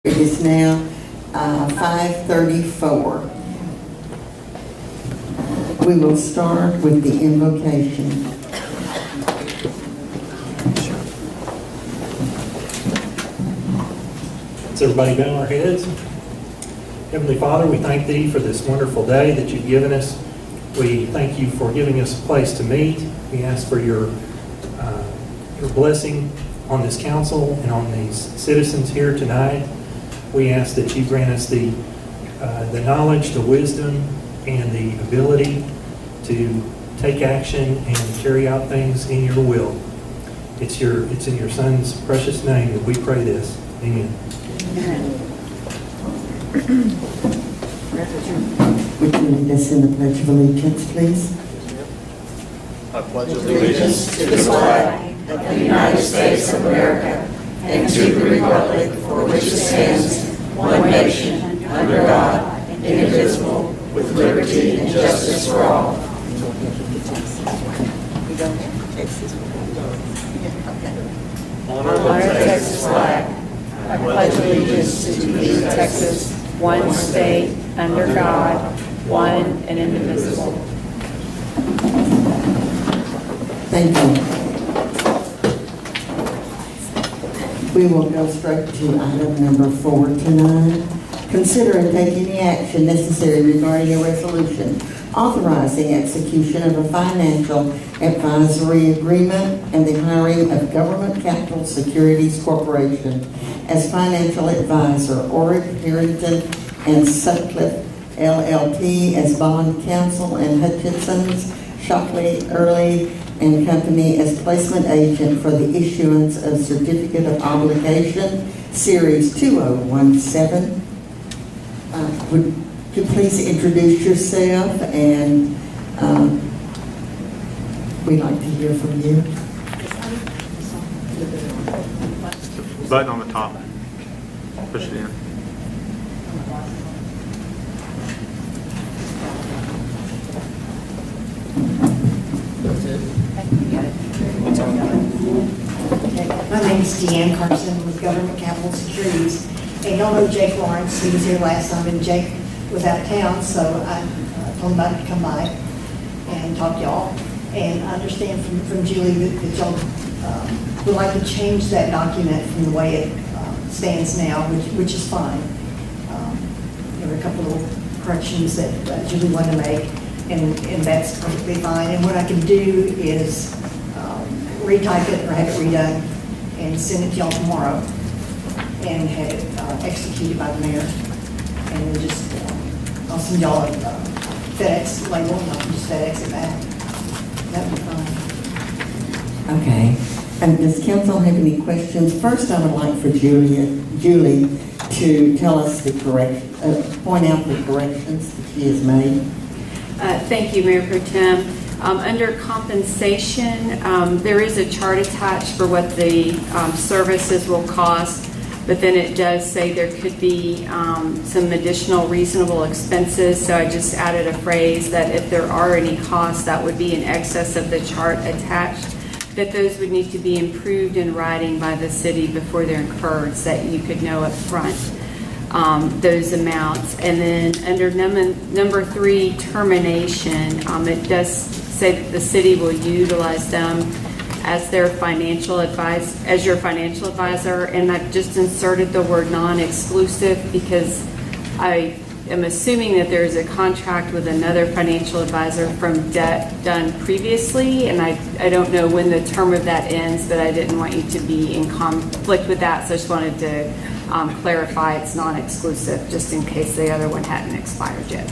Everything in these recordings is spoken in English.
It is now 5:34. We will start with the invocation. Let's everybody bow our heads. Heavenly Father, we thank Thee for this wonderful day that You've given us. We thank You for giving us a place to meet. We ask for Your blessing on this council and on these citizens here tonight. We ask that You grant us the knowledge, the wisdom, and the ability to take action and carry out things in Your will. It's in Your Son's precious name that we pray this. Amen. Would you lead us in the Pledge of Allegiance, please? I pledge allegiance to the flag of the United States of America and to the republic for which it stands, one nation, under God, indivisible, with liberty and justice for all. Honor the Texas flag. I pledge allegiance to thee, Texas, one state, under God, one and indivisible. Thank you. We will go straight to item number 4 tonight. Consider and take any action necessary regarding a resolution authorizing execution of a financial advisory agreement and the hiring of Government Capital Securities Corporation as financial advisor, Orrick, Harrington, and Sutcliffe LLP as bond counsel, and Hutchinson's, Shockley, Early, and Company as placement agent for the issuance of Certificate of Obligation, Series 2017. Would you please introduce yourself, and we'd like to hear from you. Button on the top. Push it in. My name is Deanne Carson with Government Capital Securities. And y'all know Jake Lawrence. He was here last time, and Jake was out of town, so I told him I'd come by and talk to y'all. And I understand from Julie that y'all would like to change that document from the way it stands now, which is fine. There were a couple of corrections that Julie wanted to make, and that's perfectly fine. And what I can do is retype it or have it redone and send it to y'all tomorrow and have it executed by the mayor. And then just, I'll send y'all a FedEx label, and I can just FedEx it back. That'd be fine. Okay. And does council have any questions? First, I would like for Julie to tell us the point out the corrections that she has made. Thank you, Mayor Pro Tem. Under compensation, there is a chart attached for what the services will cost, but then it does say there could be some additional reasonable expenses. So I just added a phrase that if there are any costs that would be in excess of the chart attached, that those would need to be improved in writing by the city before they're incurred, so that you could know up front those amounts. And then under number 3, termination, it does say that the city will utilize them as their financial your financial advisor, and I've just inserted the word non-exclusive because I am assuming that there is a contract with another financial advisor from debt done previously, and I don't know when the term of that ends, but I didn't want you to be in conflict with that, so I just wanted to clarify it's non-exclusive just in case the other one hadn't expired yet.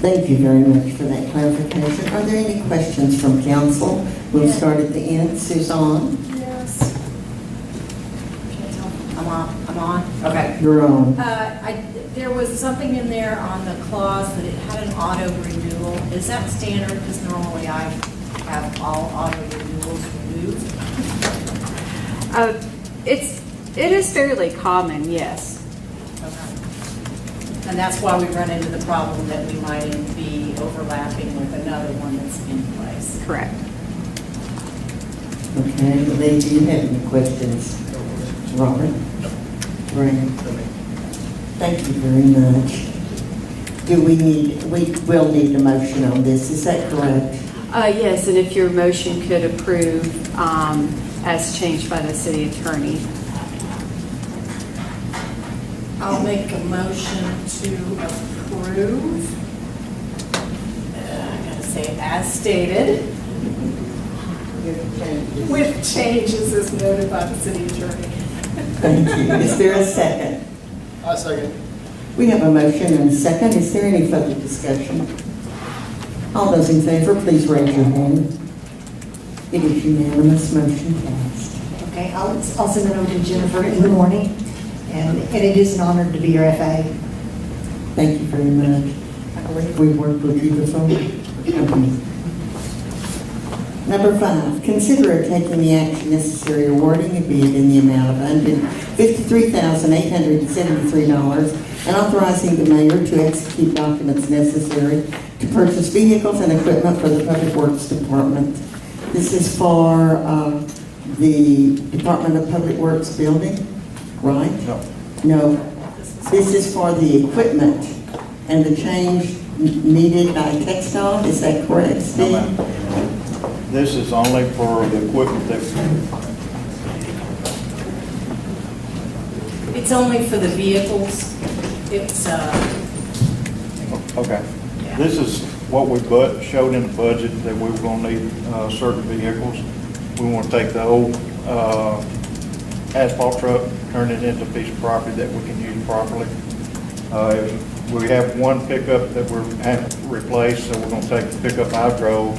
Thank you very much for that clarification. Are there any questions from council? We'll start at the end. Suzanne? Yes. I'm on. Okay. You're on. There was something in there on the clause that it had an auto renewal. Is that standard? Because normally I have all auto renewals removed. It is fairly common, yes. Okay. And that's why we run into the problem that we might be overlapping with another one that's in place. Correct. Okay. Lee, do you have any questions? Robert? Brandon? Thank you very much. We will need a motion on this, is that correct? Yes, and if your motion could approve as changed by the city attorney. I'll make a motion to approve. I gotta say it as stated, with changes as noted by the city attorney. Thank you. Is there a second? I second. We have a motion and a second. Is there any further discussion? All those in favor, please raise your hand. It is unanimous, motion passed. Okay, I'll send it over to Jennifer in the morning, and it is an honor to be your FA. Thank you very much. I believe. We've worked with you before. Number 5, consider taking the action necessary awarding a bid in the amount of $153,873 and authorizing the mayor to execute documents necessary to purchase vehicles and equipment for the Public Works Department. This is for the Department of Public Works building, right? No. This is for the equipment and the change needed by textile, is that correct, Steve? This is only for the equipment that, It's only for the vehicles. It's, okay. Yeah. This is what we showed in the budget that we were gonna need certain vehicles. We wanna take the old asphalt truck, turn it into a piece of property that we can use properly. We have one pickup that we're having to replace, so we're gonna take the pickup I drove,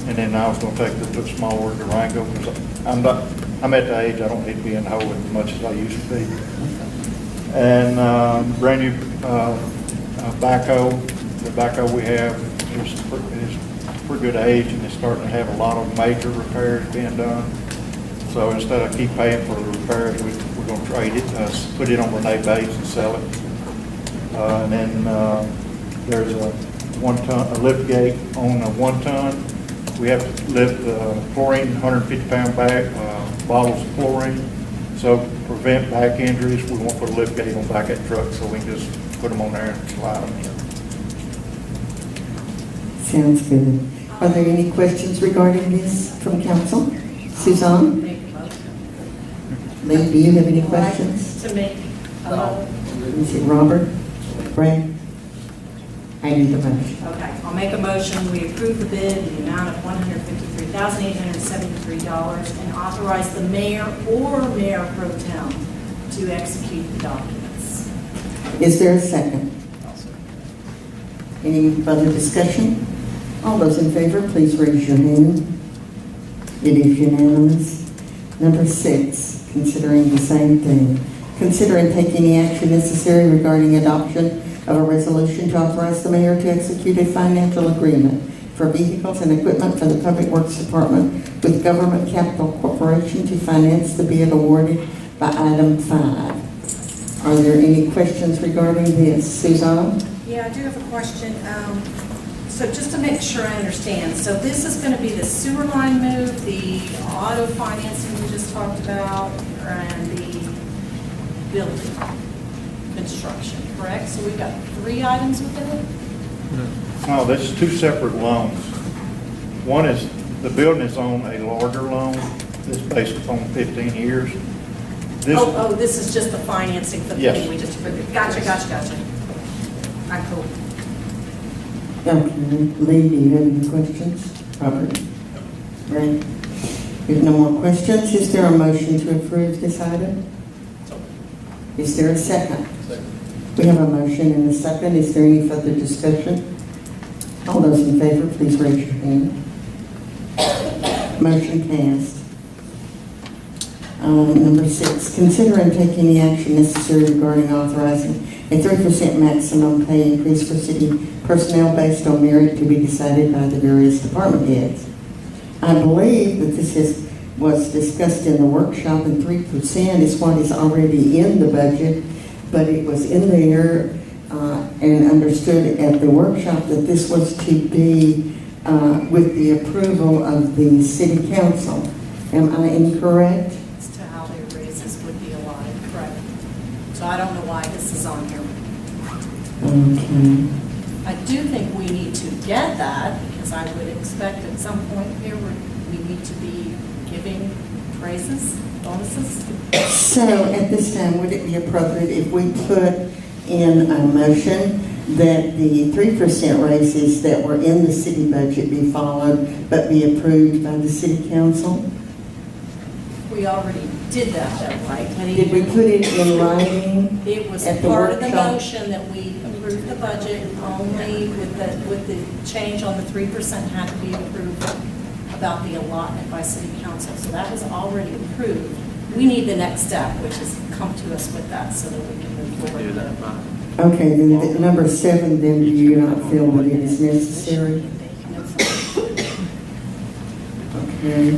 and then I was gonna take the smaller Durango, because I'm at the age I don't need to be in the hole as much as I used to be. And brand new backhoe. The backhoe we have is pretty good age, and it's starting to have a lot of major repairs being done. So instead of keep paying for the repairs, we're gonna trade it, put it on Renee Bates and sell it. And then there's a lift gate on a 1 ton. We have to lift chlorine, 150-pound bag, bottles of chlorine. So to prevent back injuries, we won't put a lift gate on the back of that truck, so we can just put them on there and slide them in. Sounds good. Are there any questions regarding this from council? Suzanne? make a motion. Lee, do you have any questions? To make a motion. Is it Robert? Brad? I need the motion. Okay, I'll make a motion, we approve the bid in the amount of $153,873 and authorize the mayor or mayor pro tem to execute the documents. Is there a second? Any further discussion? All those in favor, please raise your hand. It is unanimous. Number 6, considering the same thing. Consider and take any action necessary regarding adoption of a resolution to authorize the mayor to execute a financial agreement for vehicles and equipment for the Public Works Department with Government Capital Corporation to finance the bid awarded by item 5. Are there any questions regarding this? Suzanne? Yeah, I do have a question. So just to make sure I understand, so this is going to be the sewer line move, the auto financing we just talked about, and the building construction, correct? So we've got 3 items within it? No, this is 2 separate loans. One is, the building is on a larger loan that's based upon 15 years. This, This is just the financing for the Yes. thing we just approved. Gotcha. All right, cool. Okay. Lee, do you have any questions? Robert? Right. If no more questions, is there a motion to approve this item? Is there a second? We have a motion and a second. Is there any further discussion? All those in favor, please raise your hand. Motion passed. Number 6, consider and take any action necessary regarding authorizing a 3% maximum pay increase for city personnel based on merit to be decided by the various department heads. I believe that this was discussed in the workshop, and 3% is what is already in the budget, but it was in there and understood at the workshop that this was to be with the approval of the city council. Am I incorrect? As to how their raises would be allotted, correct? So I don't know why this is on here. Okay. I do think we need to get that, because I would expect at some point here, we need to be giving raises, bonuses. So at this time, would it be appropriate if we put in a motion that the 3% raises that were in the city budget be followed but be approved by the city council? We already did that though, right? Did we put it in writing? It was at the part of the workshop? motion that we approved the budget only with the change on the 3% had to be approved about the allotment by city council. So that was already approved. We need the next step, which is come to us with that so that we can move forward. Do that, fine. Okay, then number 7, then do you not feel that it is necessary? Okay.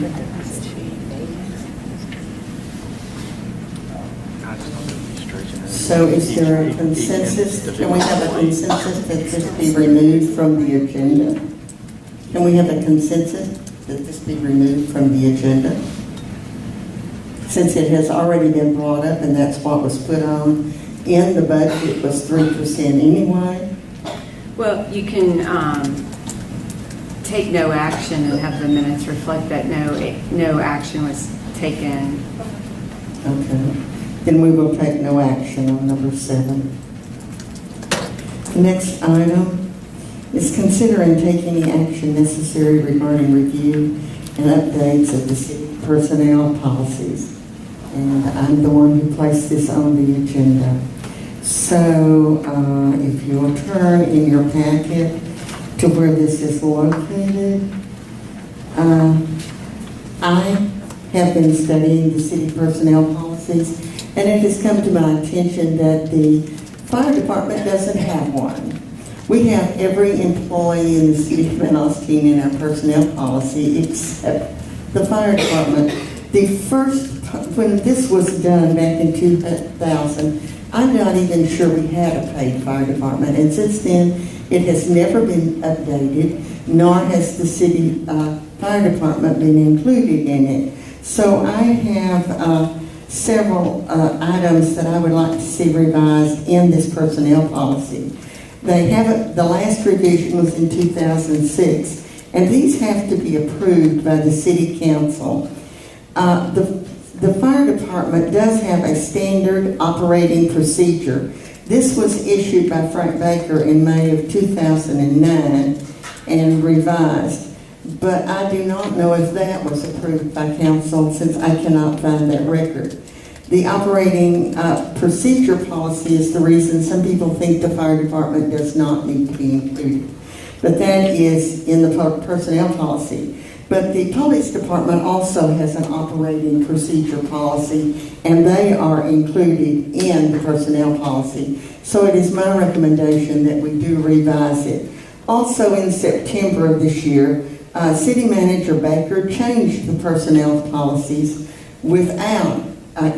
I just don't know if it's straight. So is there a consensus? Can we have a consensus that this be removed from the agenda? Can we have a consensus that this be removed from the agenda? Since it has already been brought up and that's what was put on in the budget was 3% anyway? Well, you can take no action and have the minutes reflect that no action was taken. Okay. Then we will take no action on number 7. The next item is consider and take any action necessary regarding review and updates of the city personnel policies. And I'm the one who placed this on the agenda. So if you'll turn in your packet to where this is located, I have been studying the city personnel policies, and it has come to my attention that the fire department doesn't have one. We have every employee in the city of Alstyne in our personnel policy except the fire department. When this was done back in 2000, I'm not even sure we had a paid fire department, and since then, it has never been updated, nor has the city fire department been included in it. So I have several items that I would like to see revised in this personnel policy. The last revision was in 2006, and these have to be approved by the city council. The fire department does have a standard operating procedure. This was issued by Frank Baker in May of 2009 and revised. But I do not know if that was approved by council since I cannot find that record. The operating procedure policy is the reason some people think the fire department does not need to be included. But that is in the personnel policy. But the police department also has an operating procedure policy, and they are included in the personnel policy. So it is my recommendation that we do revise it. Also in September of this year, City Manager Baker changed the personnel policies without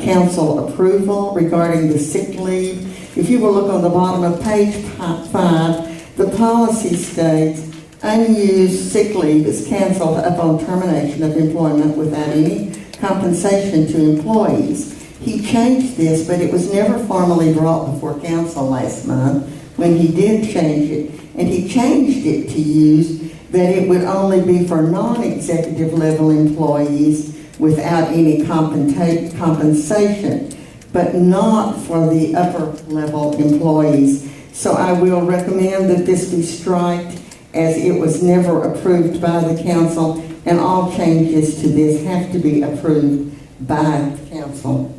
council approval regarding the sick leave. If you will look on the bottom of page 5, the policy states, unused sick leave is canceled upon termination of employment without any compensation to employees. He changed this, but it was never formally brought before council last month when he did change it. And he changed it to use that it would only be for non-executive level employees without any compensation, but not for the upper level employees. So I will recommend that this be striked, as it was never approved by the council, and all changes to this have to be approved by the council.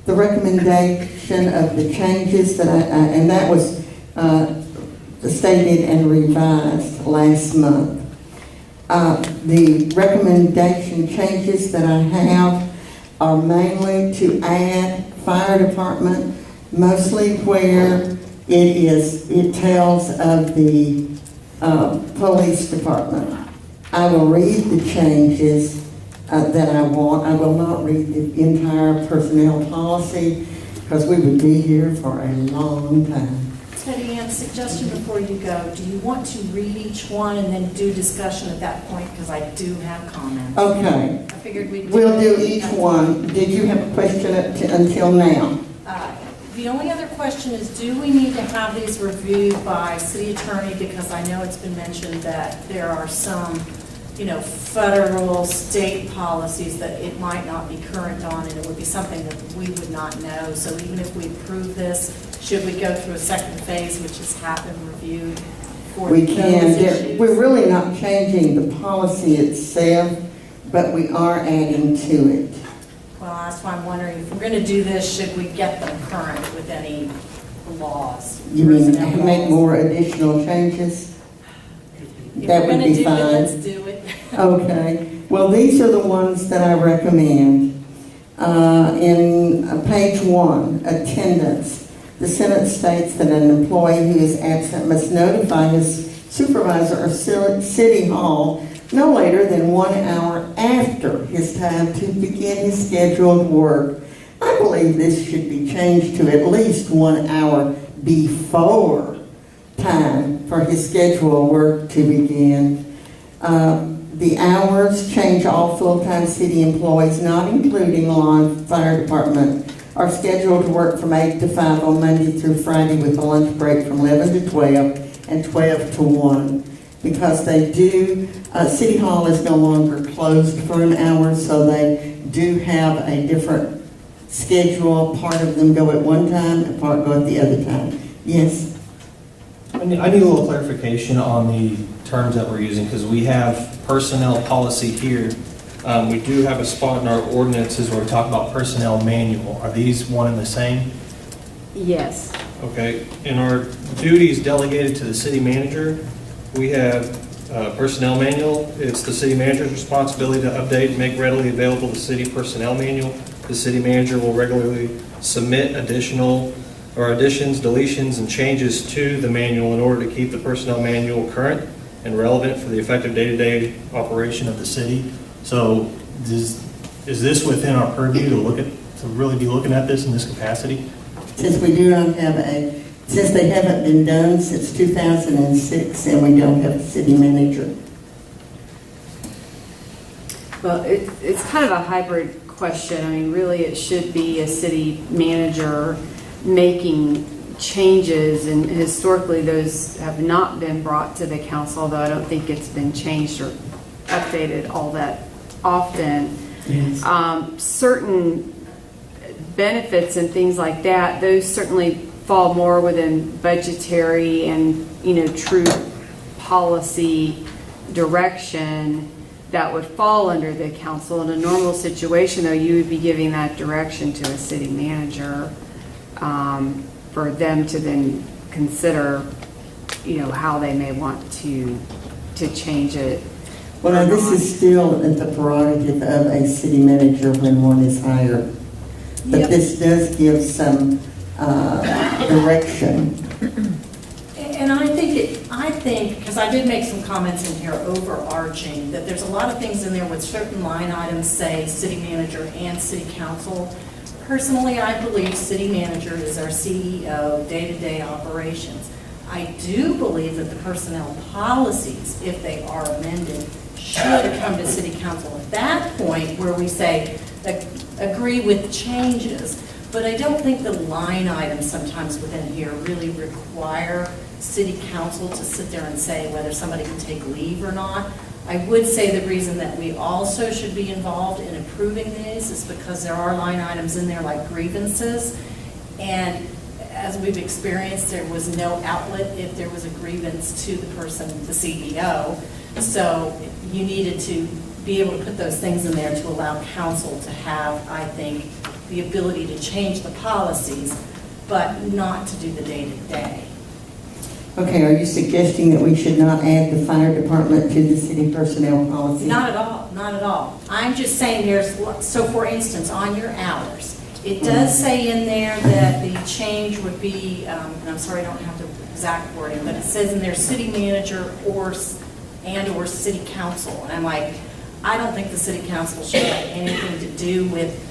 The recommendation of the changes that and that was stated and revised last month. The recommendation changes that I have are mainly to add fire department, mostly where it tells of the police department. I will read the changes that I want. I will not read the entire personnel policy because we would be here for a long time. Teddy Ann, suggestion before you go, do you want to read each one and then do discussion at that point? Because I do have comments. Okay, I figured we'd we'll do each one. Did you have a question until now? The only other question is, do we need to have these reviewed by city attorney? Because I know it's been mentioned that there are some, federal, state policies that it might not be current on, and it would be something that we would not know. So even if we approve this, should we go through a second phase, which has happened, reviewed for We those can. issues? We're really not changing the policy itself, but we are adding to it. Well, that's why I'm wondering, if we're going to do this, should we get them current with any laws? You mean personnel make laws? more additional changes? If That we're would gonna be do it, fine. let's do it. Okay, well, these are the ones that I recommend. In page 1, attendance, the sentence states that an employee who is absent must notify his supervisor or city hall no later than 1 hour after his time to begin his scheduled work. I believe this should be changed to at least 1 hour before time for his scheduled work to begin. The hours change. All full-time city employees, not including law and fire department, are scheduled to work from 8 to 5 on Monday through Friday with a lunch break from 11 to 12 and 12 to 1. Because they do, City Hall is no longer closed for an hour, so they do have a different schedule. Part of them go at one time, and part go at the other time. Yes? I need a little clarification on the terms that we're using, because we have personnel policy here. We do have a spot in our ordinances where we talk about personnel manual. Are these one and the same? Yes. Okay. In our duties delegated to the city manager, we have personnel manual. It's the city manager's responsibility to update and make readily available the city personnel manual. The city manager will regularly submit additions, deletions, and changes to the manual in order to keep the personnel manual current and relevant for the effective day-to-day operation of the city. So is this within our purview to really be looking at this in this capacity? Since we do not have since they haven't been done since 2006, and we don't have a city manager. Well, it's kind of a hybrid question. I mean, really, it should be a city manager making changes, and historically, those have not been brought to the council, though I don't think it's been changed or updated all that often. Yes. Certain benefits and things like that, those certainly fall more within budgetary and, true policy direction that would fall under the council. In a normal situation, though, you would be giving that direction to a city manager for them to then consider, how they may want to change it. Well, now, this is still at the prerogative of a city manager when one is hired. But Yep. this does give some direction. And I think, because I did make some comments in here overarching, that there's a lot of things in there with certain line items say city manager and city council. Personally, I believe city manager is our CEO, day-to-day operations. I do believe that the personnel policies, if they are amended, should come to city council at that point where we say, agree with changes. But I don't think the line items sometimes within here really require city council to sit there and say whether somebody can take leave or not. I would say the reason that we also should be involved in approving these is because there are line items in there like grievances. And as we've experienced, there was no outlet if there was a grievance to the person, the CEO. So you needed to be able to put those things in there to allow council to have, I think, the ability to change the policies, but not to do the day-to-day. Okay, are you suggesting that we should not add the fire department to the city personnel policy? Not at all, not at all. I'm just saying so for instance, on your hours, it does say in there that the change would be, and I'm sorry I don't have the exact wording, but it says in there city manager or city council. And I'm like, I don't think the city council should have anything to do with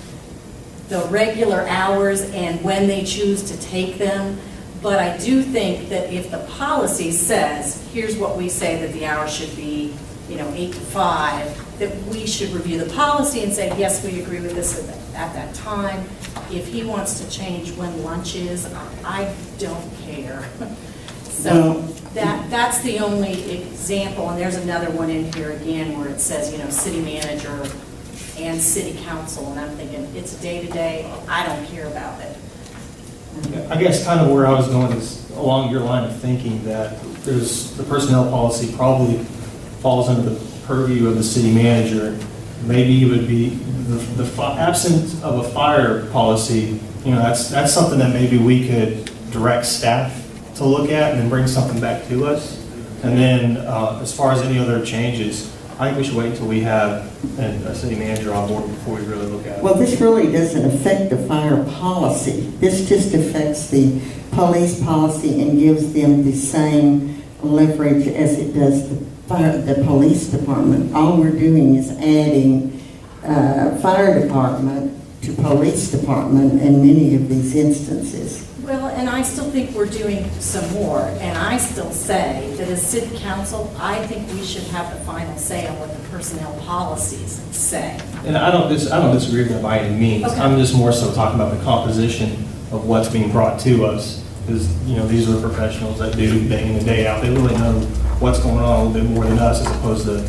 the regular hours and when they choose to take them. But I do think that if the policy says, here's what we say that the hours should be, 8 to 5, that we should review the policy and say, yes, we agree with this at that time. If he wants to change when lunch is, I don't care. So that's the only example, and there's another one in here again where it says, city manager and city council, and I'm thinking, it's day-to-day, I don't care about it. I guess kind of where I was going is along your line of thinking that the personnel policy probably falls under the purview of the city manager. Maybe it would be the absence of a fire policy, that's something that maybe we could direct staff to look at and then bring something back to us. And then as far as any other changes, I think we should wait until we have a city manager on board before we really look at it. Well, this really doesn't affect the fire policy. This just affects the police policy and gives them the same leverage as it does the police department. All we're doing is adding fire department to police department in many of these instances. Well, and I still think we're doing some more, and I still say that as city council, I think we should have the final say on what the personnel policies say. And I don't disagree with that by any means. Okay. I'm just more so talking about the composition of what's being brought to us. Because, these are professionals that do day in and day out. They really know what's going on a little bit more than us, as opposed to,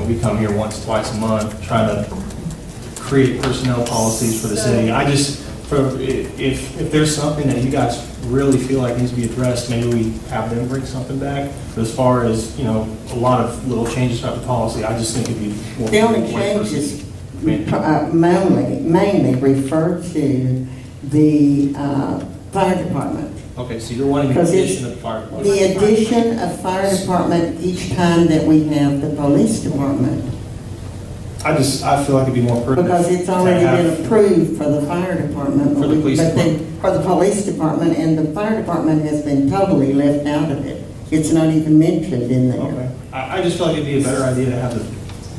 we come here once, twice a month trying to create personnel policies for the city. If there's something that you guys really feel like needs to be addressed, maybe we have them bring something back. But as far as, a lot of little changes about the policy, I just think it'd be more. The only changes mainly refer to the fire department. Okay, so you're wanting the addition of the fire department. The addition of fire department each time that we have the police department. I feel like it'd be more pertinent. Because it's already been approved for the fire department. For the police department. For the police department, and the fire department has been totally left out of it. It's not even mentioned in there. Okay. I just feel like it'd be a better idea to have the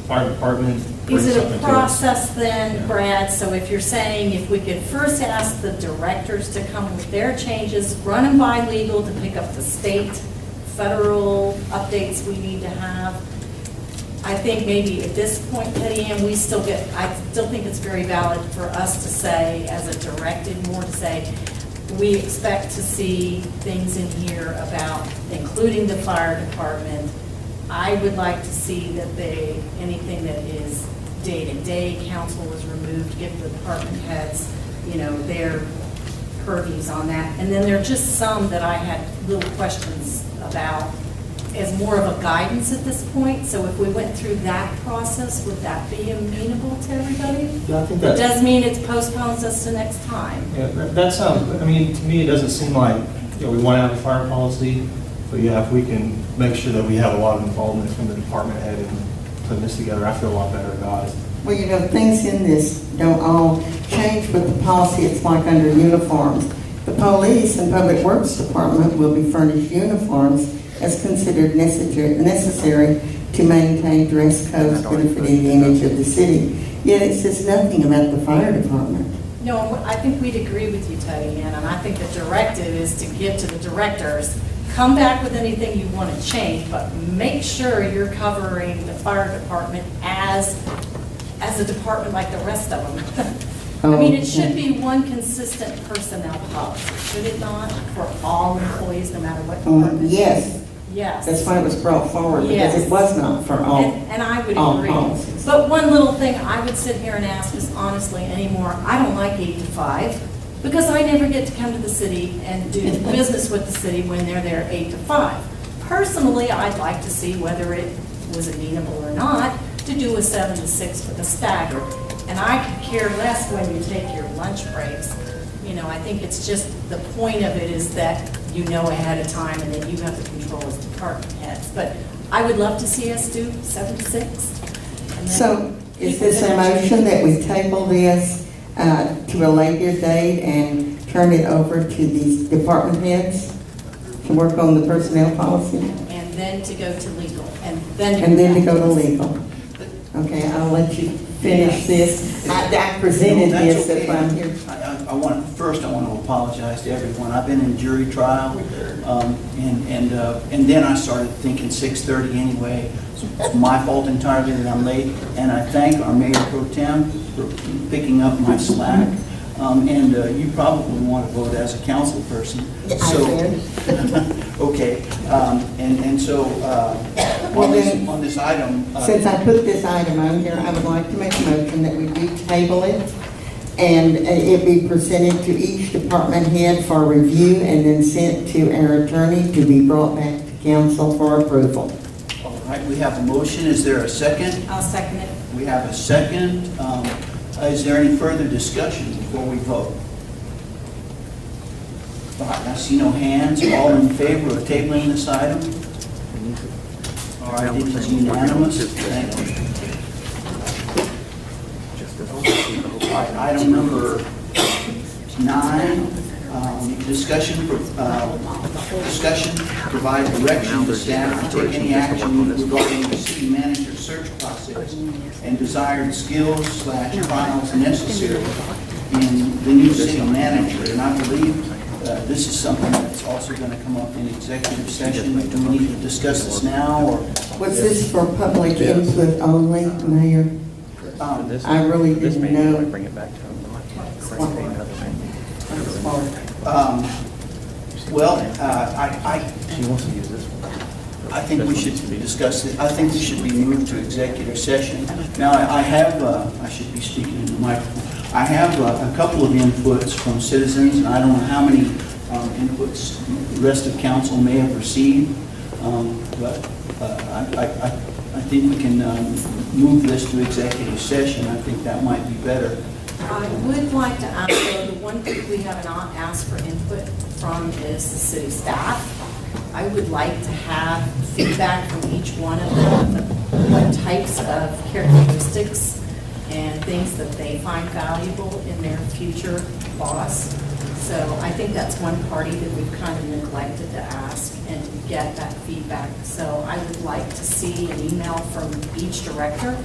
fire department bring Is it something a to us. process then, Yeah. Brad? So if you're saying if we could first ask the directors to come with their changes, run them by legal to pick up the state, federal updates we need to have. I think maybe at this point, Petty Ann, I still think it's very valid for us to say, as a directive, more to say, we expect to see things in here about including the fire department. I would like to see that anything that is day-to-day council is removed, give the department heads, their purviews on that. And then there are just some that I had little questions about as more of a guidance at this point. So if we went through that process, would that be amenable to everybody? Yeah, I think It that. does mean it postpones us to next time. Yeah, that sounds, to me, it doesn't seem like, we want to have a fire policy, but if we can make sure that we have a lot of involvement from the department head in putting this together, I feel a lot better about it. Well, things in this don't all change with the policy. It's like under uniforms. The police and public works department will be furnished uniforms as considered necessary to maintain dress codes benefiting the image of the city. Yet it says nothing about the fire department. No, I think we'd agree with you, Teddy Ann, and I think the directive is to give to the directors, come back with anything you want to change, but make sure you're covering the fire department as a department like the rest of them. I mean, it should be one consistent personnel policy, should it not, for all employees, no matter what department? Yes, Yes. that's why it was brought forward, because Yes. it was not for all. And I would all agree. policies. But one little thing I would sit here and ask is honestly anymore, I don't like 8 to 5 because I never get to come to the city and do business with the city when they're there 8 to 5. Personally, I'd like to see whether it was amenable or not to do a 7 to 6 with a stagger. And I could care less when you take your lunch breaks. I think it's just the point of it is that ahead of time and then you have the control as department heads. But I would love to see us do 7 to 6. And then So is keep this it a in motion that we table this to a later date and turn it over to these department heads to work on the personnel policy? And then to go to legal, and then And to go to legal. Okay, I'll let you finish this. I presented No, this that's if okay. I'm here. I want to apologize to everyone. I've been in jury trial, and then I started thinking 6:30 anyway. It's my fault entirely that I'm late, and I thank our Mayor Pro Tem for picking up my slack. And you probably want to vote as a council person. So, okay, and so on this item. Since I put this item on here, I would like to make a motion that we do table it, and it be presented to each department head for review and then sent to our attorney to be brought back to council for approval. All right, we have a motion. Is there a second? I'll second it. We have a second. Is there any further discussion before we vote? All right, I see no hands. All in favor of tabling this item? All right, it is unanimous. Thank you. All right, item number 9, discussion, provide direction to staff to take any action regarding the city manager search process and desired skills/trials necessary in the new city manager. And I believe this is something that's also going to come up in executive session. Do we need to discuss this now, or? Was this for public input only, Mayor? I really didn't know. Bring it back to him. Well, She wants to use this one. I think we should discuss it. I think we should be moved to executive session. Now, I have, I should be speaking in the microphone. I have a couple of inputs from citizens, and I don't know how many inputs the rest of council may have received, but I think we can move this to executive session. I think that might be better. I would like to ask, though, the one thing we have not asked for input from is the city staff. I would like to have feedback from each one of them, what types of characteristics and things that they find valuable in their future boss. So I think that's one party that we've kind of neglected to ask and to get that feedback. So I would like to see an email from each director,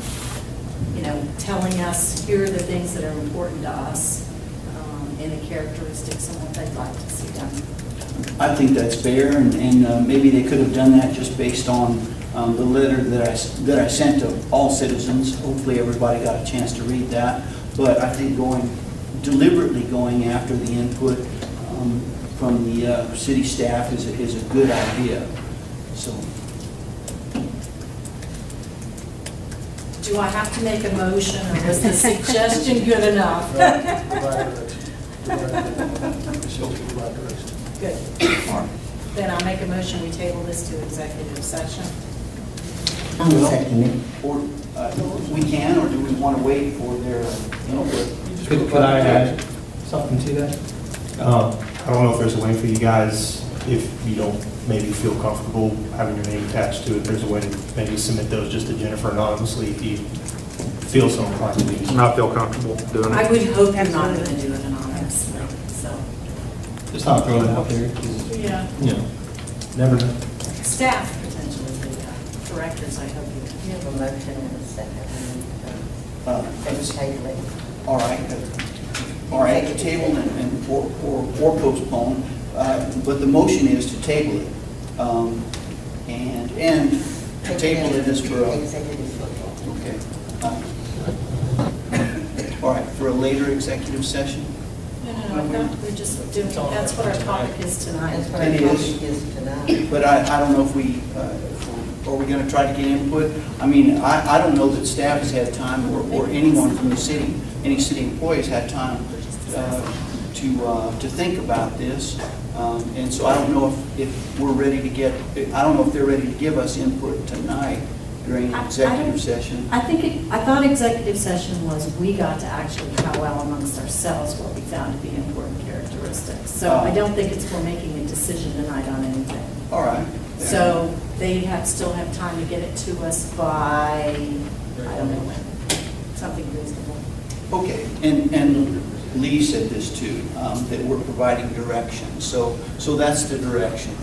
telling us, here are the things that are important to us, and the characteristics and what they'd like to see done. I think that's fair, and maybe they could have done that just based on the letter that I sent to all citizens. Hopefully, everybody got a chance to read that. But I think deliberately going after the input from the city staff is a good idea. So, Do I have to make a motion, or was the suggestion good enough? Good. Then I'll make a motion, we table this to executive session. I'm seconding it. or we can, or do we want to wait for their input? Could I add something to that? I don't know if there's a way for you guys, if you don't maybe feel comfortable having your name attached to it, there's a way to maybe submit those just to Jennifer anonymously if you feel so inclined to do so. Not feel comfortable doing I it. would hope you're not going to do it anonymously, so. Just not throwing it out there, 'cause, Yeah. never know. Staff potentially do that. Directors, I hope you. You have a motion and a second. All right, table or postpone, but the motion is to table it. And to table it is for, okay. All right, for a later executive session? No, I thought we're just doing, that's what our topic is tonight. It is. But I don't know if are we going to try to get input? I mean, I don't know that staff has had time, or anyone from the city, any city employees had time to think about this. And so I don't know if we're ready to I don't know if they're ready to give us input tonight during executive session. I thought executive session was we got to actually powwow amongst ourselves what we found to be important characteristics. So I don't think we're making a decision tonight on anything. All right. So they still have time to get it to us by, I don't know when, something reasonable. Okay, and Lee said this too, that we're providing direction. So that's the direction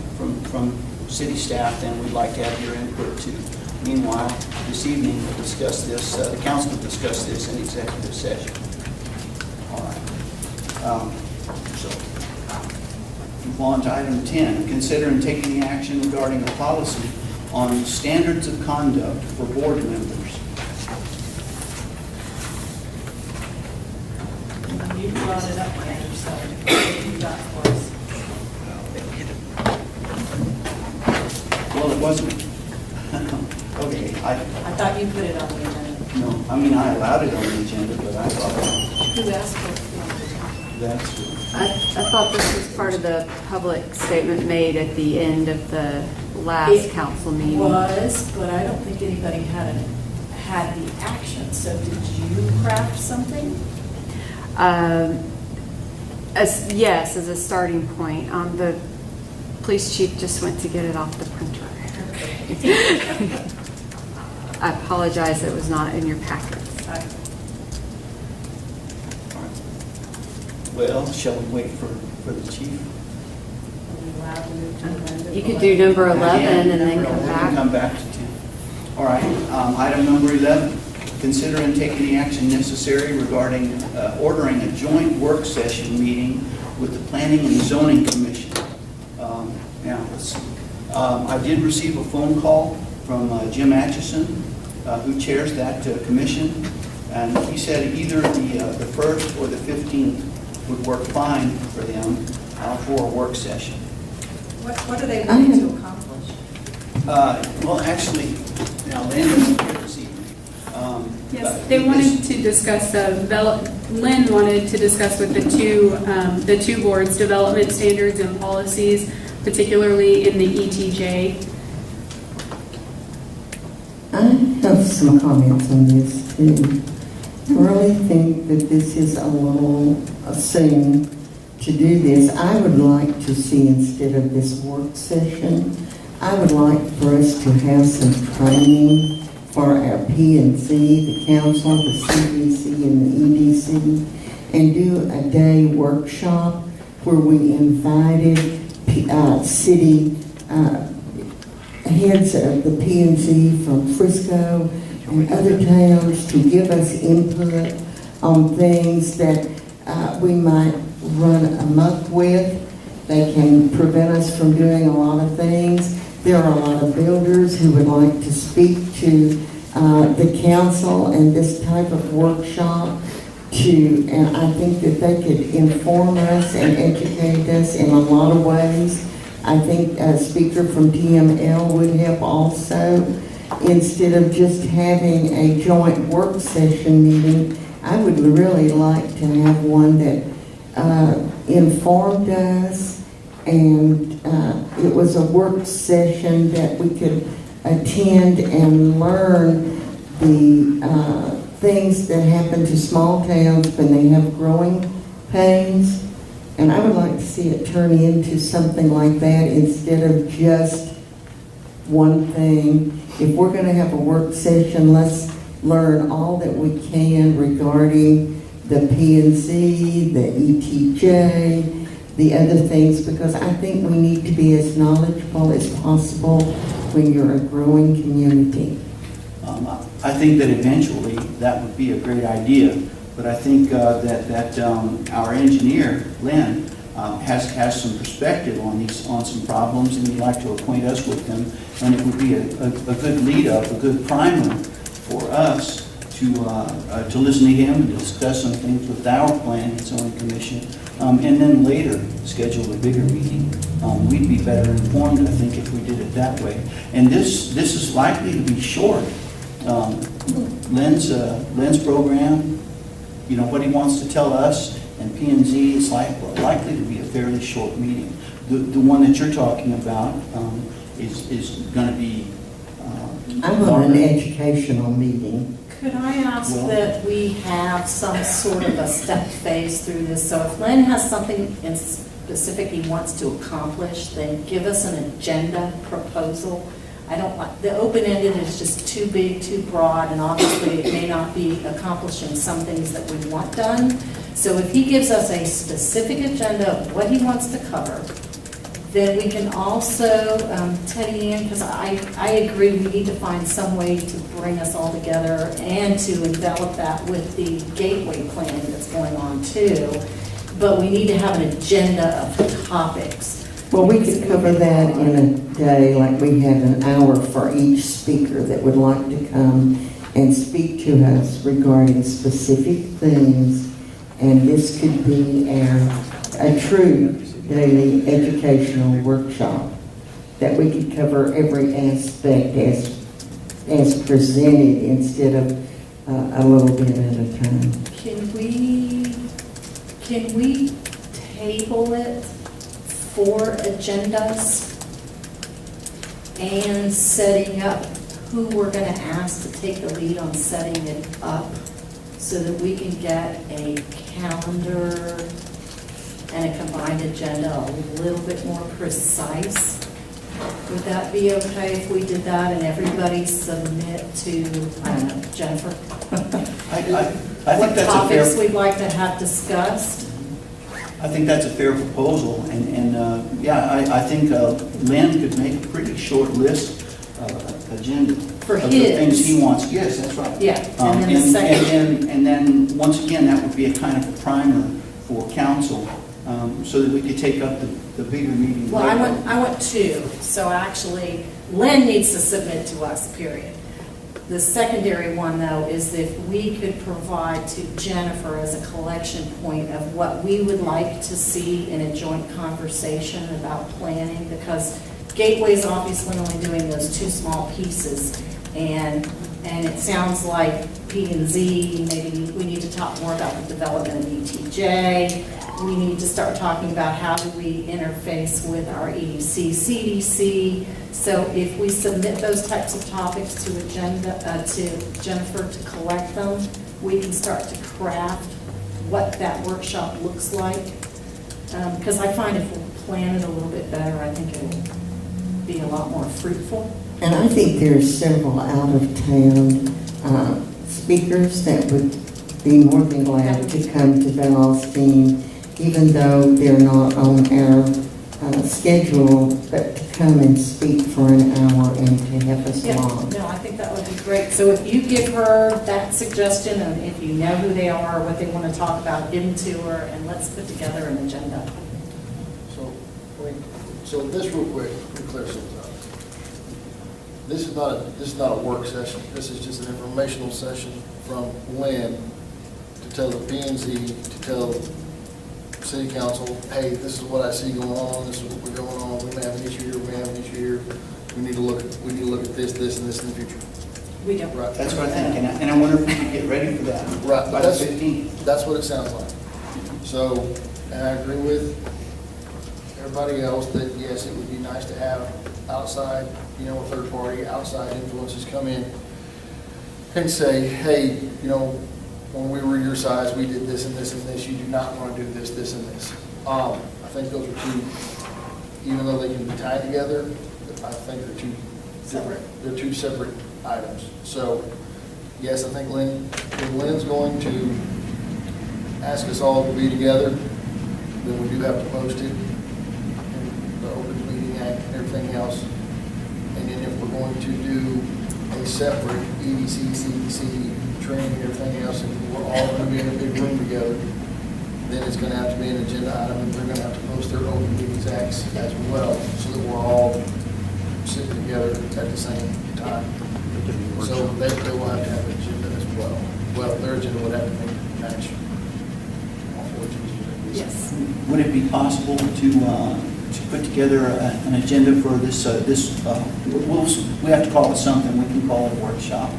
from city staff, and we'd like to have your input too. Meanwhile, this evening, we'll discuss this, the council will discuss this in executive session. All right. So, move on to item 10, consider and take any action regarding a policy on standards of conduct for board members. You brought it up, Andrew, so what you got for us? Well, it wasn't. Okay, I thought you put it on the agenda. no, I mean, I allowed it on the agenda, but I thought Who asked for it? that's, I thought this was part of the public statement made at the end of the last council It meeting. was, but I don't think anybody had the action. So did you craft something? Yes, as a starting point. The police chief just went to get it off the printer. I apologize, it was not in your packets. well, shall we wait for the chief? Are we allowed to move to amend it? You could do number 11 and then come We can back. come back to 10. All right, item number 11, consider and take any action necessary regarding ordering a joint work session meeting with the Planning and Zoning Commission. Now, let's see. I did receive a phone call from Jim Atchison, who chairs that commission, and he said either the 1st or the 15th would work fine for them for a work session. What are they wanting to accomplish? Well, actually, now Landon's here this evening. Yes, they wanted to discuss, Lynn wanted to discuss with the two boards, development standards and policies, particularly in the ETJ. I have some comments on this too. I really think that this is a little soon to do this. I would like to see, instead of this work session, I would like for us to have some training for our P&Z, the council, the CDC, and the EDC, and do a day workshop where we invited city heads of the P&Z from Frisco and other towns to give us input on things that we might run amok with. They can prevent us from doing a lot of things. There are a lot of builders who would like to speak to the council and this type of workshop and I think that they could inform us and educate us in a lot of ways. I think a speaker from TML would help also. Instead of just having a joint work session meeting, I would really like to have one that informed us, and it was a work session that we could attend and learn the things that happen to small towns when they have growing pains. And I would like to see it turn into something like that instead of just one thing. If we're going to have a work session, let's learn all that we can regarding the P&Z, the ETJ, the other things, because I think we need to be as knowledgeable as possible when you're a growing community. I think that eventually that would be a great idea, but I think that our engineer, Lynn, has some perspective on some problems, and he'd like to acquaint us with them, and it would be a good lead-up, a good primer for us to listen to him and discuss some things with our Planning and Zoning Commission, and then later schedule a bigger meeting. We'd be better informed, I think, if we did it that way. And this is likely to be short. Lynn's program, what he wants to tell us, and P&Z is likely to be a fairly short meeting. The one that you're talking about is going to be I want an educational meeting. Could I ask that we have some sort of a step phase through this? So if Lynn has something in specific he wants to accomplish, then give us an agenda proposal. I don't like, the open-ended is just too big, too broad, and obviously it may not be accomplishing some things that we want done. So if he gives us a specific agenda of what he wants to cover, then we can also, Teddy Ann, because I agree we need to find some way to bring us all together and to envelop that with the gateway plan that's going on too. But we need to have an agenda of topics. Well, we could cover that in a day, like we have an hour for each speaker that would like to come and speak to us regarding specific things. And this could be a true daily educational workshop that we could cover every aspect as presented instead of a little bit at a time. Can we table it for agendas and setting up who we're going to ask to take the lead on setting it up so that we can get a calendar and a combined agenda a little bit more precise? Would that be okay if we did that and everybody submit to, I don't know, Jennifer? I think What that's a topics fair, we'd like to have discussed? I think that's a fair proposal, and yeah, I think Lynn could make a pretty short list, agenda. For of the his. things he wants, yes, that's right. Yeah, and then the second. And then, once again, that would be a kind of a primer for council, so that we could take up the bigger meeting. Well, later. I want two, so actually, Lynn needs to submit to us, period. The secondary one, though, is if we could provide to Jennifer as a collection point of what we would like to see in a joint conversation about planning, because Gateway's obviously only doing those two small pieces, and it sounds like P&Z, maybe we need to talk more about the development of ETJ. We need to start talking about how do we interface with our EDC, CDC. So if we submit those types of topics to to Jennifer to collect them, we can start to craft what that workshop looks like. Because I find if we plan it a little bit better, I think it'll be a lot more fruitful. And I think there's several out-of-town speakers that would be more than glad to come to Alstyne, even though they're not on our schedule, but to come and speak for an hour and to help us Yeah, along. no, I think that would be great. So if you give her that suggestion, and if you know who they are, what they want to talk about, give them to her, and let's put together an agenda. So this real quick, to clear something up. This is not a work session. This is just an informational session from Lynn to tell the P&Z, to tell City Council, hey, this is what I see going on, this is what we're going on, we may have an issue here, we may have an issue here, we need to look at this, and this in the future. We don't. Right. That's what I think, and I wonder if we could get ready for that. Right, By the 15th. that's what it sounds like. So, and I agree with everybody else that, yes, it would be nice to have outside, a third party, outside influences come in and say, hey, when we were your size, we did this and this and this, you do not want to do this, this and this. I think those are two, even though they can be tied together, I think they're two separate. They're two separate items. So, yes, I think if Lynn's going to ask us all to be together, then we do have to post it, and the Open Meeting Act and everything else. And then if we're going to do a separate EDC, CDC, training and everything else, and we're all going to be in a big room together, then it's going to have to be an agenda item, and they're going to have to post their Open Meetings Acts as well, so that we're all sitting together at the same time. So they will have to have an agenda as well. Well, their agenda would have to match all four agendas. Yes. Would it be possible to put together an agenda for this, we have to call it something, we can call it a workshop.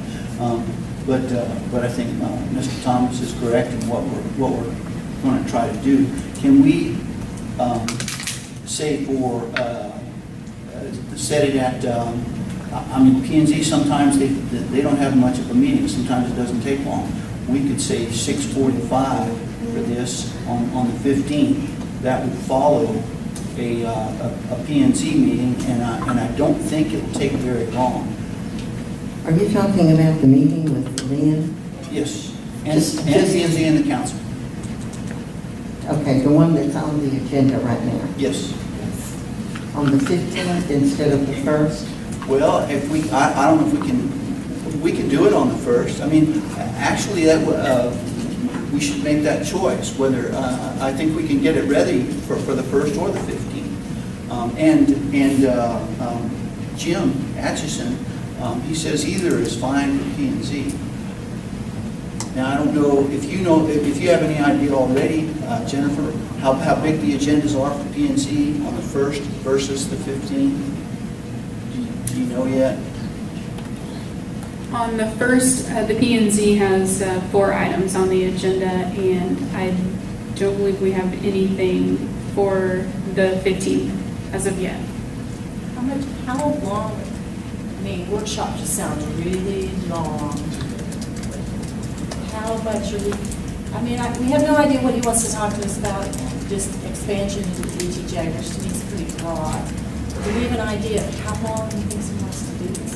But I think Mr. Thomas is correct in what we're going to try to do. Can we say set it at, P&Z sometimes they don't have much of a meeting. Sometimes it doesn't take long. We could say 6:45 for this on the 15th. That would follow a P&Z meeting, and I don't think it'll take very long. Are you talking about the meeting with Lynn? Yes, and Just- P&Z and the council. Okay, the one that's on the agenda right now, Yes. on the 15th instead of the 1st? Well, if I don't know if we can do it on the 1st. I mean, actually, we should make that choice, whether, I think we can get it ready for the 1st or the 15th. Jim Atchison, he says either is fine for P and Z. Now, I don't know if you have any idea already, Jennifer, how big the agendas are for P and Z on the 1st versus the 15th? Do you know yet? On the first, the P and Z has 4 items on the agenda, and I don't believe we have anything for the 15th as of yet. How long, I mean, workshop just sounds really long. How much are we, I mean, we have no idea what he wants to talk to us about, just expansion into the ETJ, which to me is pretty broad. Do we have an idea of how long he thinks he wants to do this?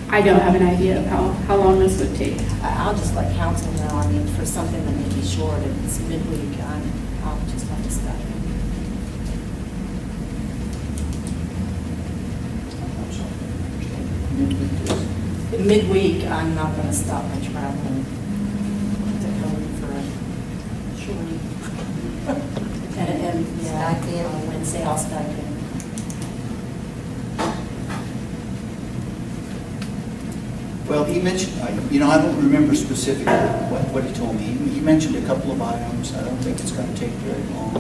I don't have an idea of how long this would take. I'll just let council know, I mean, for something that may be short, if it's midweek, I'll just have to stop. Midweek, I'm not going to stop my traveling to come for a short. And yeah, on Wednesday, I'll Skype in. Well, he mentioned, I don't remember specifically what he told me. He mentioned a couple of items. I don't think it's going to take very long.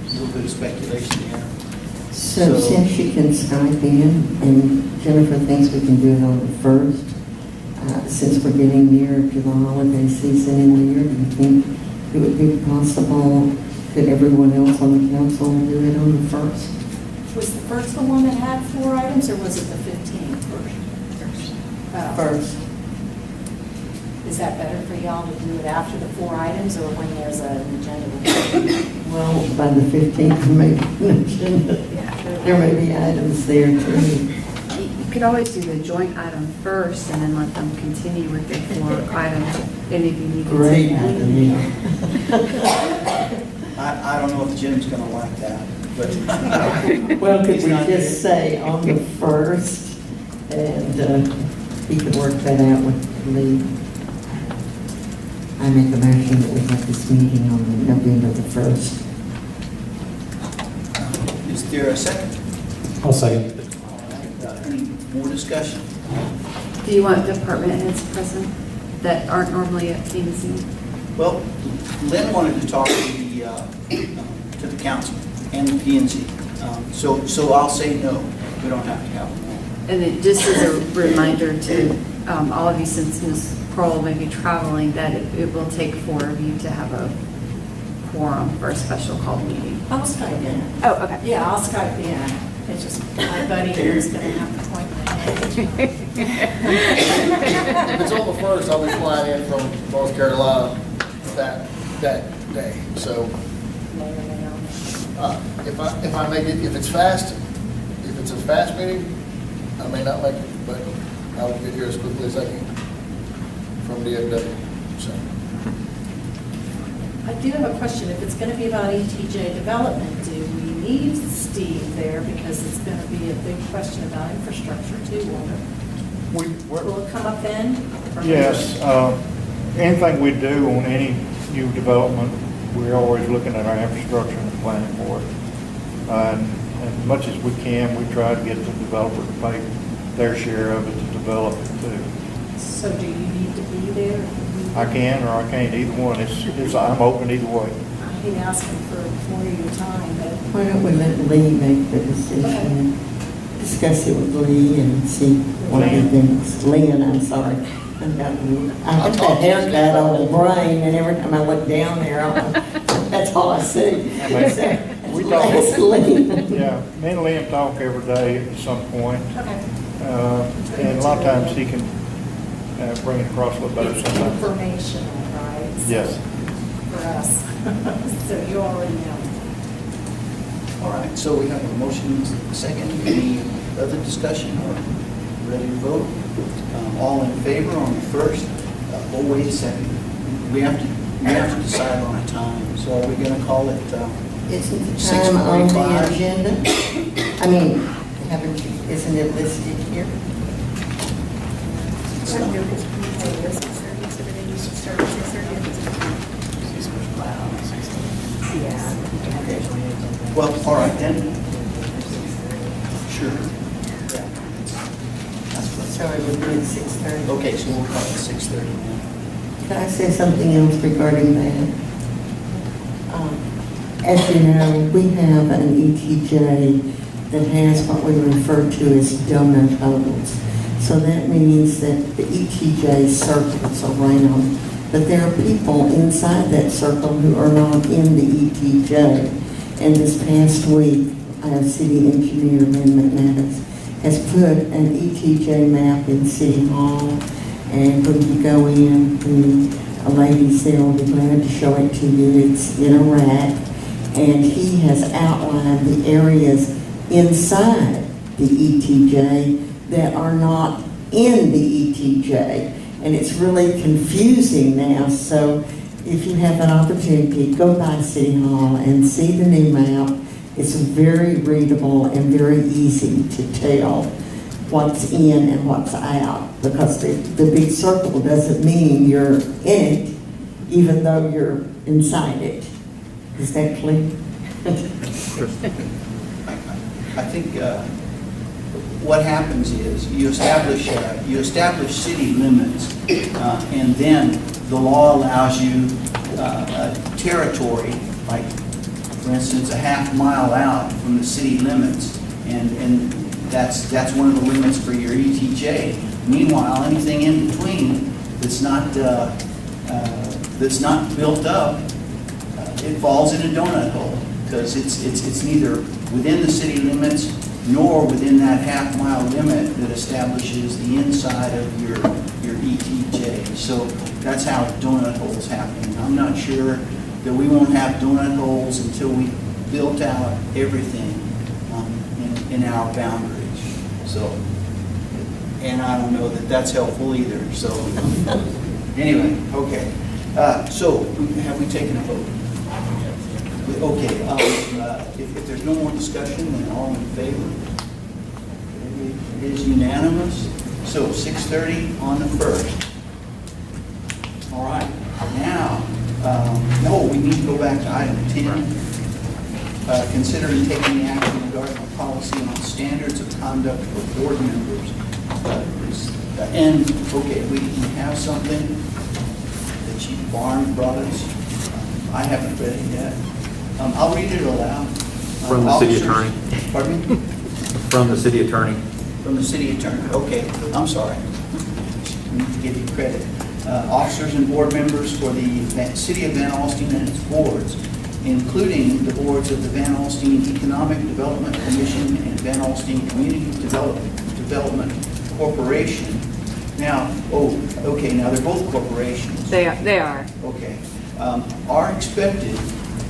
A little bit of speculation there. So since you can Skype in, and Jennifer thinks we can do it on the 1st, since we're getting near to the holiday season in the year, do you think it would be possible that everyone else on the council will do it on the 1st? Was the first the one that had 4 items, or was it the 15th? First. Is that better for y'all to do it after the 4 items, or when there's an agenda? Well, by the 15th, there may be items there too. You could always do the joint item first and then let them continue with their 4 items. And if you need to Great take idea. I don't know if Jim's going to like that, but. Well, could He's we not just say on the 1st, and he could work that out with Lee? I make a motion that we have this meeting on November the 1st. Is there a second? I'll second. Any more discussion? Do you want department heads present that aren't normally at P&Z? Well, Lynn wanted to talk to the council and the P&Z. So I'll say no. We don't have to have them all. And then just as a reminder to all of you, since Ms. Kroll may be traveling, that it will take 4 of you to have a quorum for a special called meeting. I'll Skype in. Oh, okay. Yeah, I'll Skype in. It's just my buddy who's going to have to point my head. If it's on the 1st, I'll be flying in from North Carolina that day. So if I make it, if it's a fast meeting, I may not make it, but I will get here as quickly as I can from the DFW. So. I do have a question. If it's going to be about ETJ development, do we need Steve there? Because it's going to be a big question about infrastructure too, won't it? Will it come up then? Yes, anything we do on any new development, we're always looking at our infrastructure and planning for it. And as much as we can, we try to get the developer to pay their share of it to develop it too. So do you need to be there? I can or I can't, either one. I'm open either way. I hate asking for more of your time, but Why don't we let Lee make the decision? Discuss it with Lee and see what he thinks. Lynn, I'm sorry. I got that haircut on the brain, and every time I look down there, that's all I see. We talk. That's Lee. Yeah, me and Liam talk every day at some point. okay. And a lot of times he can bring it across a little better It's sometimes. informational, right? So Yes. For us. So you already know. All right, so we have a motion second. Any other discussion or ready to vote? All in favor on the 1st? Oh, wait a second. We have to decide on a time. So are we going to call it Isn't the time on the 6:45? agenda? I mean, isn't it listed here? start at 6:30. Well, all right then. Sure. Yeah. That's what. So it would be at 6:30. Okay, so we'll call it 6:30 now. Can I say something else regarding that? As you know, we have an ETJ that has what we refer to as donut holes. So that means that the ETJ circles around, but there are people inside that circle who are not in the ETJ. And this past week, our city engineer, Lynn McManus, has put an ETJ map in City Hall. And when you go in, a lady there will be glad to show it to you. It's in a rack. And he has outlined the areas inside the ETJ that are not in the ETJ. And it's really confusing now. So if you have an opportunity, go by City Hall and see the new map. It's very readable and very easy to tell what's in and what's out, because the big circle doesn't mean you're in it, even though you're inside it. Is that clear? I think what happens is you establish city limits, and then the law allows you a territory, like for instance, a half mile out from the city limits, and that's one of the limits for your ETJ. Meanwhile, anything in between that's not built up, it falls in a donut hole, because it's neither within the city limits nor within that half mile limit that establishes the inside of your ETJ. So that's how donut holes happen. I'm not sure that we won't have donut holes until we built out everything in our boundaries. So, and I don't know that that's helpful either. So anyway, okay. So have we taken a vote? Okay, if there's no more discussion, then all in favor? It is unanimous. So 6:30 on the 1st. All right, now, no, we need to go back to item 10. Consider and take any action regarding a policy on standards of conduct for board members. And, okay, we have something that Chief Barnes brought us. I haven't read it yet. I'll read it aloud. From the city attorney. Pardon me? From the city attorney. From the city attorney. Okay, I'm sorry. I need to give you credit. Officers and board members for the City of Van Alstyne and its boards, including the boards of the Van Alstyne Economic Development Commission and Van Alstyne Community Development Corporation. Now, okay, now they're both corporations. They are. Okay. Are expected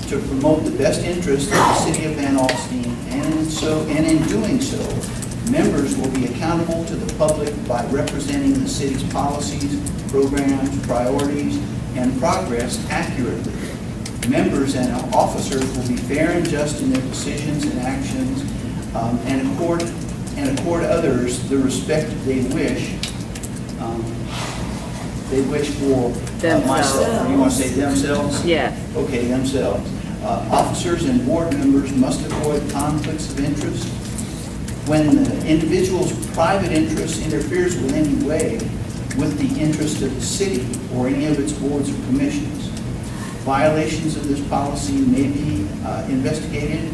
to promote the best interest of the City of Van Alstyne, and in doing so, members will be accountable to the public by representing the city's policies, programs, priorities, and progress accurately. Members and officers will be fair and just in their decisions and actions, and accord others the respect they wish. They wish for myself. You want to say themselves? Yes. Okay, themselves. Officers and board members must avoid conflicts of interest. When the individual's private interest interferes with any way with the interest of the city or any of its boards or commissions, violations of this policy may be investigated,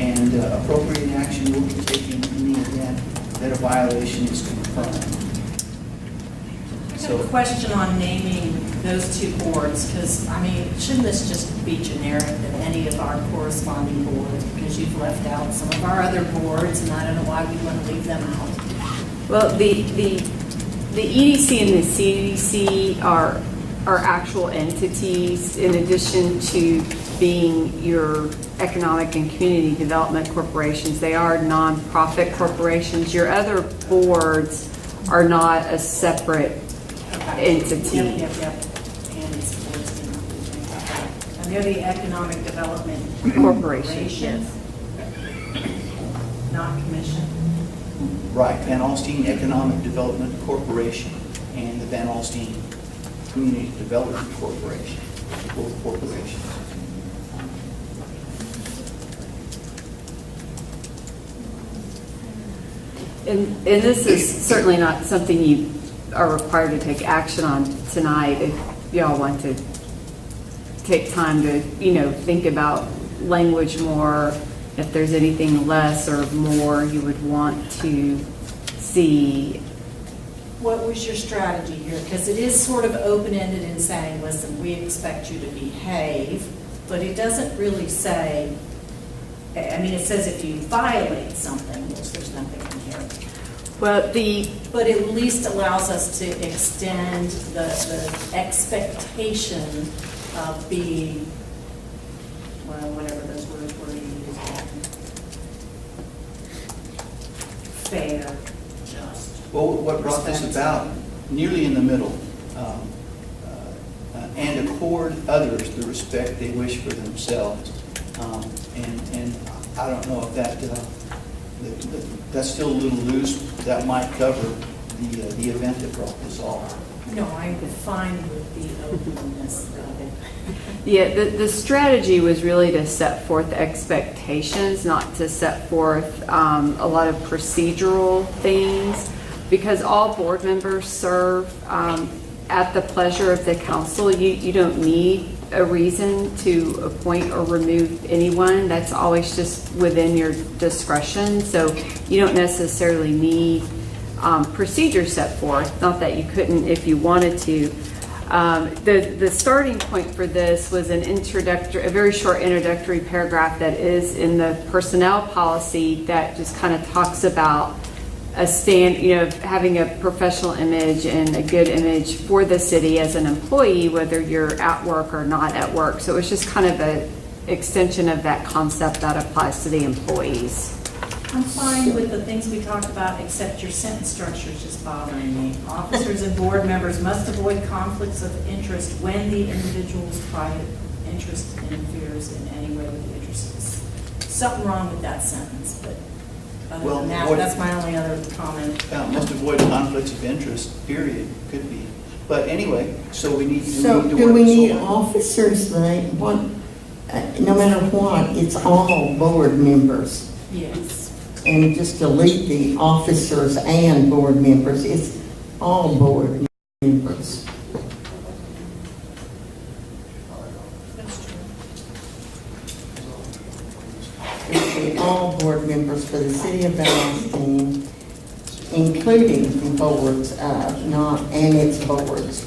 and appropriate action will be taken in the event that a violation is confirmed. I have a question on naming those two boards, because, I mean, shouldn't this just be generic than any of our corresponding boards? Because you've left out some of our other boards, and I don't know why we want to leave them out. Well, the EDC and the CDC are actual entities in addition to being your economic and community development corporations. They are nonprofit corporations. Your other boards are not a separate entity. Yep. And it's boards. And they're the Economic Development Corporation. Not commission. Right, Van Alstyne Economic Development Corporation and the Van Alstyne Community Development Corporation, both corporations. And this is certainly not something you are required to take action on tonight. If y'all want to take time to, think about language more, if there's anything less or more you would want to see. What was your strategy here? Because it is sort of open-ended in saying, listen, we expect you to behave, but it doesn't really say, it says if you violate something, which there's nothing in here. Well, But it at least allows us to extend the expectation of being, well, whatever those words were you used. Fair, just. Well, what brought this about, nearly in the middle, and accord others the respect they wish for themselves. And I don't know if that's still a little loose. That might cover the event that brought this all. No, I'm fine with the openness of it. Yeah, the strategy was really to set forth expectations, not to set forth a lot of procedural things, because all board members serve at the pleasure of the council. You don't need a reason to appoint or remove anyone. That's always just within your discretion. So you don't necessarily need procedures set forth, not that you couldn't if you wanted to. The starting point for this was a very short introductory paragraph that is in the personnel policy that just kind of talks about having a professional image and a good image for the city as an employee, whether you're at work or not at work. So it was just kind of an extension of that concept that applies to the employees. I'm fine with the things we talked about, except your sentence structure is just bothering me. Officers and board members must avoid conflicts of interest when the individual's private interest interferes in any way with the interests. Something wrong with that sentence, but other than that, that's my only other comment. Must avoid conflicts of interest, period, could be. But anyway, so we need to So work do we need this over. officers, no matter what, it's all board members. Yes. And just delete the officers and board members, it's all board members. That's true. It's the all board members for the city of Alstyne, including the boards, and its boards.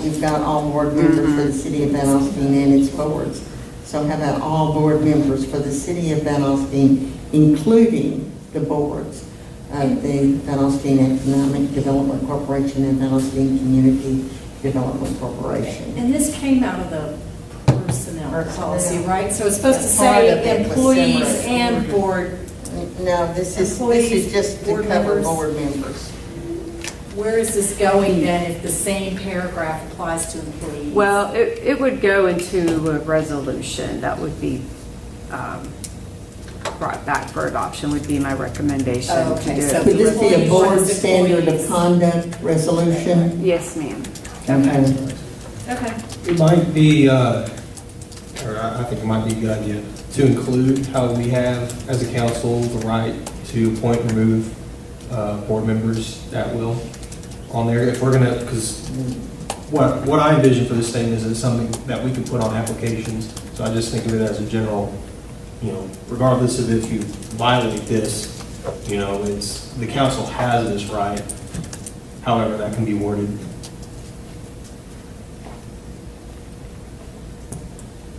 You've got all board members for the city of Alstyne and its boards. So how about all board members for the city of Alstyne, including the boards of the Alstyne Economic Development Corporation and Alstyne Community Development Corporation. And this came out of the personnel policy, right? So it's supposed to Part of say it was employees similar. and board. No, this is just to Board cover members. board members. Where is this going then if the same paragraph applies to employees? Well, it would go into a resolution that would be brought back for adoption, would be my recommendation. Oh, to okay, do so it. Would this be a board Employees. standard of conduct resolution? Yes, ma'am. Okay. Okay. It might be, or I think it might be a good idea to include how we have, as a council, the right to appoint and remove board members at will on there. If we're gonna, because what I envision for this statement is it's something that we can put on applications. So I just think of it as a general, regardless of if you violate this, it's, the council has this right, however that can be worded.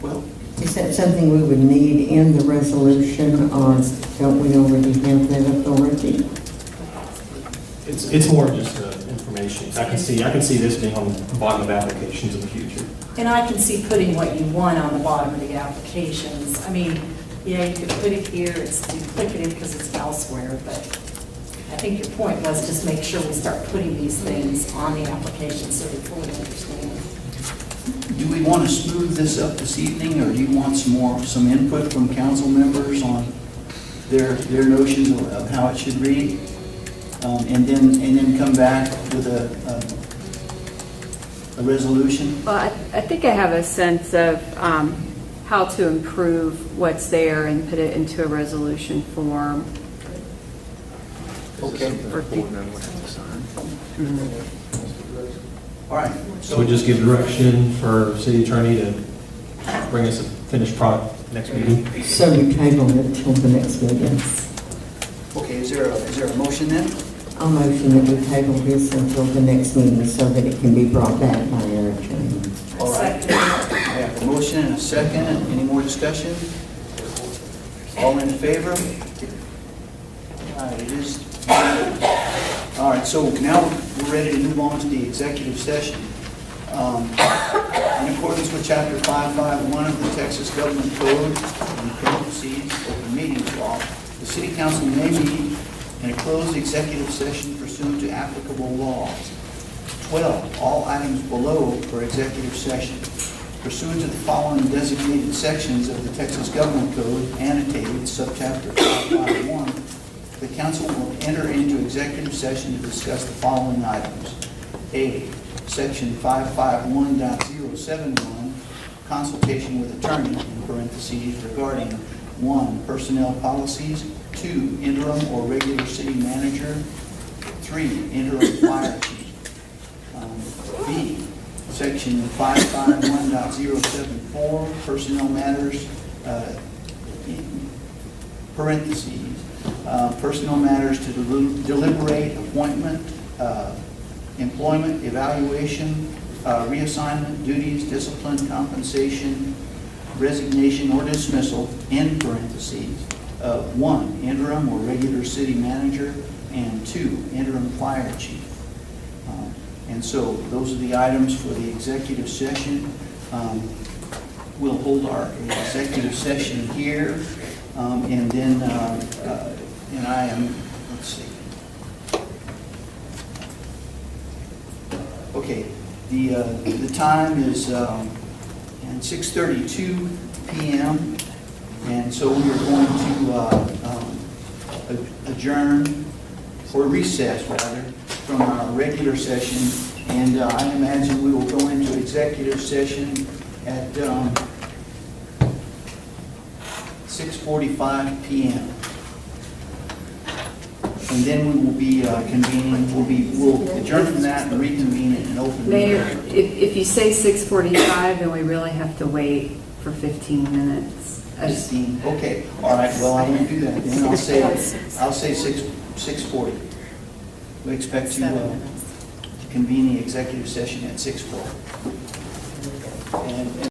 Well, Is that something we would need in the resolution, or don't we already have that authority? It's more just information. I can see this being on the bottom of applications in the future. And I can see putting what you want on the bottom of the applications. I mean, yeah, you could put it here, it's duplicative because it's elsewhere, but I think your point was just make sure we start putting these things on the application so we fully understand. do we want to smooth this up this evening, or do you want some input from council members on their notions of how it should read? And then come back with a a resolution? Well, I think I have a sense of how to improve what's there and put it into a resolution form. Okay. All right. So we just give direction for city attorney to bring us a finished product next meeting? So we table it till the next meeting. Okay, is there a motion then? I'll motion that we table this until the next meeting so that it can be brought back by our attorney. All right. I have a motion and a second. Any more discussion? All in favor? All right, it is. All right, so now we're ready to move on to the executive session. In accordance with Chapter 551 of the Texas Government Code and Criminal Proceedings Open Meetings Law, the City Council may meet in a closed executive session pursuant to applicable law. 12, all items below for executive session. Pursuant to the following designated sections of the Texas Government Code, annotated subchapter 551, the council will enter into executive session to discuss the following items. A, Section 551.071, consultation with attorney, in parentheses, regarding 1, personnel policies, 2, interim or regular city manager, 3, interim fire chief. B, Section 551.074, personnel matters, parentheses, personnel matters to deliberate appointment, employment, evaluation, reassignment, duties, discipline, compensation, resignation, or dismissal, in parentheses, 1, interim or regular city manager, and 2, interim fire chief. And so those are the items for the executive session. We'll hold our executive session here, and then, and I am, let's see. Okay, the time is 6:32 p.m. And so we are going to adjourn, or recess rather, from our regular session. And I imagine we will go into executive session at 6:45 p.m. And then we will be convening, we'll adjourn from that and reconvene in an open Mayor, meeting. if you say 6:45, then we really have to wait for 15 minutes. 15, okay, all right, well, I won't do that, then I'll say 6:40. We expect to convene the executive session at 6:40. And